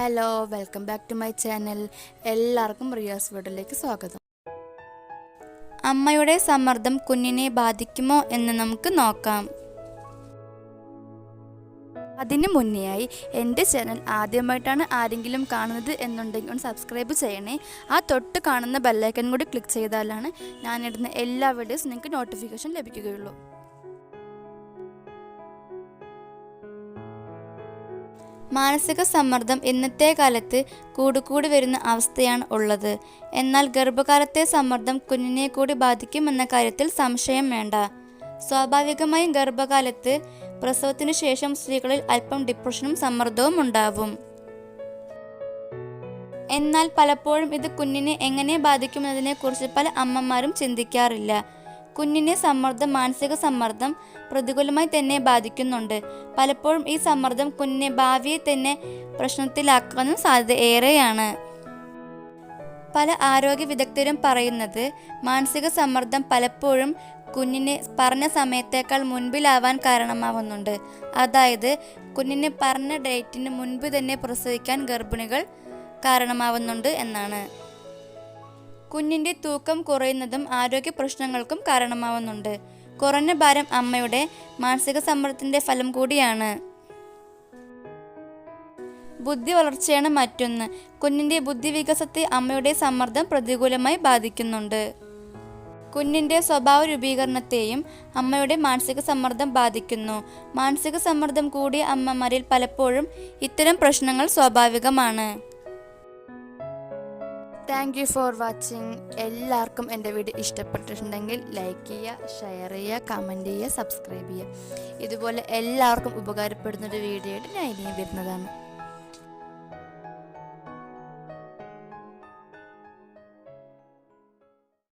Hello, welcome back to my channel. എല്ലാവർക്കും റിയാസ് വീഡിയോയിലേക്ക് സ്വാഗതം. അമ്മയുടെ സമ്മർദ്ദം കുഞ്ഞിനെ ബാധിക്കുമോ എന്ന് നമുക്ക് നോക്കാം. അതിന് മുന്നേയായി എൻ്റെ ചാനൽ ആദ്യമായിട്ടാണ് ആരെങ്കിലും കാണുന്നത് എന്നുണ്ടെങ്കിൽ ഒന്ന് സബ്സ്ക്രൈബ് ചെയ്യണേ. ആ തൊട്ട് കാണുന്ന ബെല്ലൈക്കൺ കൂടി ക്ലിക്ക് ചെയ്താലാണ് ഞാനിടുന്ന എല്ലാ വീഡിയോസും നിങ്ങൾക്ക് നോട്ടിഫിക്കേഷൻ ലഭിക്കുകയുള്ളൂ. മാനസിക സമ്മർദ്ദം ഇന്നത്തെ കാലത്ത് കൂടി വരുന്ന അവസ്ഥയാണ് ഉള്ളത്. എന്നാൽ ഗർഭകാലത്തെ സമ്മർദ്ദം കുഞ്ഞിനെ കൂടി ബാധിക്കുമെന്ന കാര്യത്തിൽ സംശയം വേണ്ട. സ്വാഭാവികമായും ഗർഭകാലത്ത് പ്രസവത്തിനു ശേഷം സ്ത്രീകളിൽ അല്പം ഡിപ്രഷനും സമ്മർദ്ദവും ഉണ്ടാവും. എന്നാൽ പലപ്പോഴും ഇത് കുഞ്ഞിനെ എങ്ങനെ ബാധിക്കുമെന്നതിനെക്കുറിച്ച് പല അമ്മമാരും ചിന്തിക്കാറില്ല. കുഞ്ഞിനെ മാനസിക സമ്മർദ്ദം പ്രതികൂലമായി തന്നെ ബാധിക്കുന്നുണ്ട്. പലപ്പോഴും ഈ സമ്മർദ്ദം കുഞ്ഞിനെ ഭാവിയെ തന്നെ പ്രശ്നത്തിലാക്കാനും സാധ്യത ഏറെയാണ്. പല ആരോഗ്യ വിദഗ്ധരും പറയുന്നത് മാനസിക സമ്മർദ്ദം പലപ്പോഴും കുഞ്ഞിനെ പറഞ്ഞ സമയത്തേക്കാൾ മുൻപിലാവാൻ കാരണമാവുന്നുണ്ട്. അതായത് കുഞ്ഞിന് പറഞ്ഞ ഡേറ്റിന് മുൻപ് തന്നെ പ്രസവിക്കാൻ ഗർഭിണികൾ കാരണമാവുന്നുണ്ട് എന്നാണ്. കുഞ്ഞിൻ്റെ തൂക്കം കുറയുന്നതും ആരോഗ്യ പ്രശ്നങ്ങൾക്കും കാരണമാവുന്നുണ്ട്. കുറഞ്ഞ ഭാരം അമ്മയുടെ മാനസിക സമ്മർദ്ദത്തിൻ്റെ ഫലം കൂടിയാണ്. ബുദ്ധി വളർച്ചയാണ് മറ്റൊന്ന്. കുഞ്ഞിൻ്റെ ബുദ്ധി വികാസത്തെ അമ്മയുടെ സമ്മർദ്ദം പ്രതികൂലമായി ബാധിക്കുന്നുണ്ട്. കുഞ്ഞിൻ്റെ സ്വഭാവ രൂപീകരണത്തെയും അമ്മയുടെ മാനസിക സമ്മർദ്ദം ബാധിക്കുന്നു. മാനസിക സമ്മർദ്ദം കൂടിയ അമ്മമാരിൽ പലപ്പോഴും ഇത്തരം പ്രശ്നങ്ങൾ സ്വാഭാവികമാണ്. Thank you for watching. എല്ലാവർക്കും എൻ്റെ വീഡിയോ ഇഷ്ടപ്പെട്ടിട്ടുണ്ടെങ്കിൽ ലൈക്ക് ചെയ്യുക, ഷെയർ ചെയ്യുക, കമൻറ്റ് ചെയ്യുക, സബ്സ്ക്രൈബ് ചെയ്യുക. ഇതുപോലെ എല്ലാവർക്കും ഉപകാരപ്പെടുന്നൊരു വീഡിയോ ആയിട്ട് ഞാൻ ഇനിയും വരുന്നതാണ്.